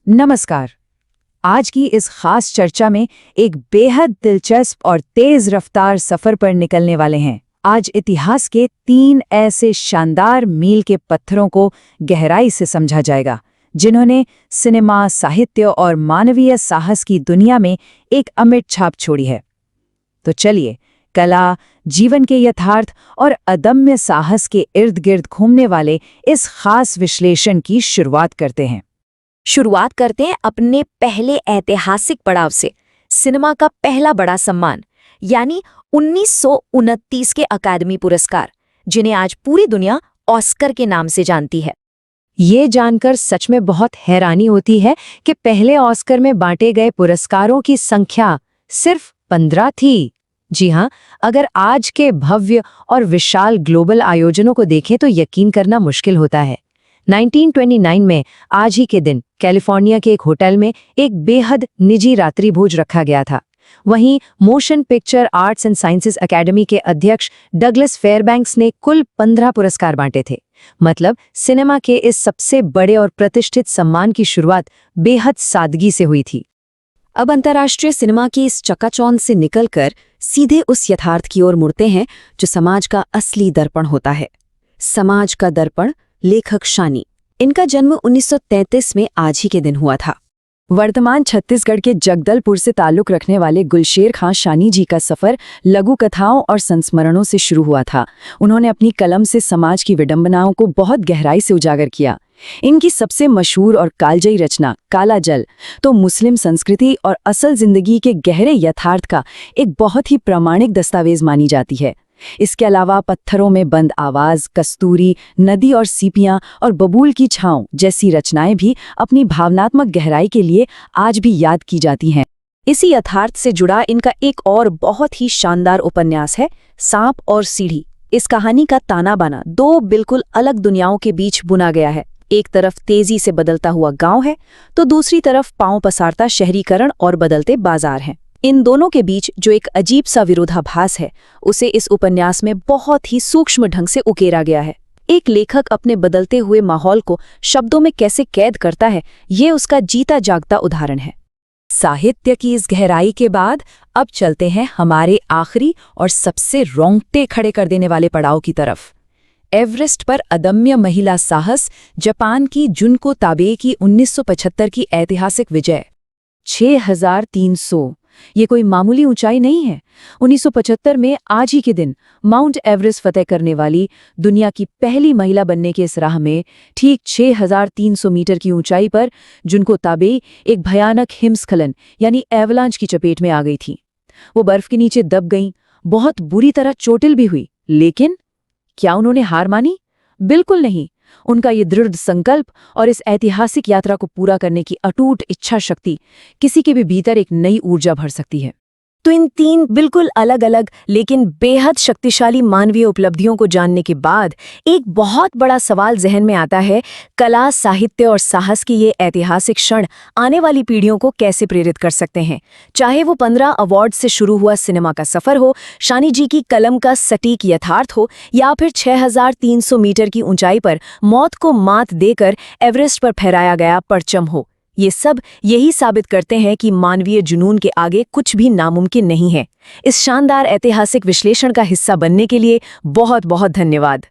नमस्कार। आज की इस खास चर्चा में एक बेहद दिलचस्प और तेज रफ्तार सफर पर निकलने वाले हैं। आज इतिहास के 3 ऐसे शानदार मील के पत्थरों को गहराई से समझा जाएगा, जिन्होंने सिनेमा, साहित्य और मानवीय साहस की दुनिया में एक अमिट छाप छोड़ी है। तो चलिए, कला, जीवन के यथार्थ और अदम्य साहस के इर्द गिर्द घूमने वाले इस खास विश्लेषण की शुरुआत करते हैं। शुरुआत करते हैं अपने पहले ऐतिहासिक पड़ाव से, सिनेमा का पहला बड़ा सम्मान यानी 1929 के अकादमी पुरस्कार, जिन्हें आज पूरी दुनिया ऑस्कर के नाम से जानती है। ये जानकर सच में बहुत हैरानी होती है कि पहले ऑस्कर में बांटे गए पुरस्कारों की संख्या सिर्फ 15 थी। जी हाँ, अगर आज के भव्य और विशाल ग्लोबल आयोजनों को देखें तो यकीन करना मुश्किल होता है। 1929 में आज ही के दिन कैलिफोर्निया के एक होटल में एक बेहद निजी रात्रि भोज रखा गया था। वहीं motion picture arts and sciences academy के अध्यक्ष डगलस फेयरबैंक्स ने कुल 15 पुरस्कार बांटे थे। मतलब सिनेमा के इस सबसे बड़े और प्रतिष्ठित सम्मान की शुरुआत बेहद सादगी से हुई थी। अब अंतर्राष्ट्रीय सिनेमा की इस चकाचौंध से निकलकर सीधे उस यथार्थ की ओर मुड़ते हैं जो समाज का असली दर्पण होता है। समाज का दर्पण, लेखक शानी। इनका जन्म 1933 में आज ही के दिन हुआ था। वर्तमान छत्तीसगढ़ के जगदलपुर से ताल्लुक रखने वाले गुलशेर खां शानी जी का सफर लघु कथाओं और संस्मरणों से शुरू हुआ था। उन्होंने अपनी कलम से समाज की विडंबनाओं को बहुत गहराई से उजागर किया। इनकी सबसे मशहूर और कालजयी रचना काला जल तो मुस्लिम संस्कृति और असल जिंदगी के गहरे यथार्थ का एक बहुत ही प्रामाणिक दस्तावेज मानी जाती है। इसके अलावा पत्थरों में बंद आवाज, कस्तूरी, नदी और सीपियां और बबूल की छांव जैसी रचनाएं भी अपनी भावनात्मक गहराई के लिए आज भी याद की जाती हैं। इसी यथार्थ से जुड़ा इनका एक और बहुत ही शानदार उपन्यास है सांप और सीढ़ी। इस कहानी का ताना बाना 2 बिल्कुल अलग दुनियाओं के बीच बुना गया है। एक तरफ तेजी से बदलता हुआ गांव है तो दूसरी तरफ पांव पसारता शहरीकरण और बदलते बाजार हैं। इन दोनों के बीच जो एक अजीब सा विरोधाभास है, उसे इस उपन्यास में बहुत ही सूक्ष्म ढंग से उकेरा गया है। एक लेखक अपने बदलते हुए माहौल को शब्दों में कैसे कैद करता है, ये उसका जीता जागता उदाहरण है। साहित्य की इस गहराई के बाद अब चलते हैं हमारे आखिरी और सबसे रोंगटे खड़े कर देने वाले पड़ाव की तरफ। एवरेस्ट पर अदम्य महिला साहस, जापान की जुनको ताबे की 1975 की ऐतिहासिक विजय। 6300 ये कोई मामूली ऊंचाई नहीं है। 1975 में आज ही के दिन माउंट एवरेस्ट फतेह करने वाली दुनिया की पहली महिला बनने के इस राह में ठीक 6300 मीटर की ऊंचाई पर जुनको ताबे एक भयानक हिमस्खलन यानी एवलांच की चपेट में आ गई थी। वो बर्फ के नीचे दब गईं, बहुत बुरी तरह चोटिल भी हुई। लेकिन क्या उन्होंने हार मानी? बिल्कुल नहीं। उनका ये दृढ़ संकल्प और इस ऐतिहासिक यात्रा को पूरा करने की अटूट इच्छा शक्ति किसी के भी भीतर एक नई ऊर्जा भर सकती है। तो इन 3 बिल्कुल अलग अलग लेकिन बेहद शक्तिशाली मानवीय उपलब्धियों को जानने के बाद एक बहुत बड़ा सवाल जहन में आता है, कला, साहित्य और साहस की ये ऐतिहासिक क्षण आने वाली पीढ़ियों को कैसे प्रेरित कर सकते हैं। चाहे वो 15 अवार्ड से शुरू हुआ सिनेमा का सफर हो, शानी जी की कलम का सटीक यथार्थ हो, या फिर 6300 मीटर की ऊंचाई पर मौत को मात देकर एवरेस्ट पर फहराया गया परचम हो। ये सब यही साबित करते हैं कि मानवीय जुनून के आगे कुछ भी नामुमकिन नहीं है। इस शानदार ऐतिहासिक विश्लेषण का हिस्सा बनने के लिए बहुत बहुत धन्यवाद।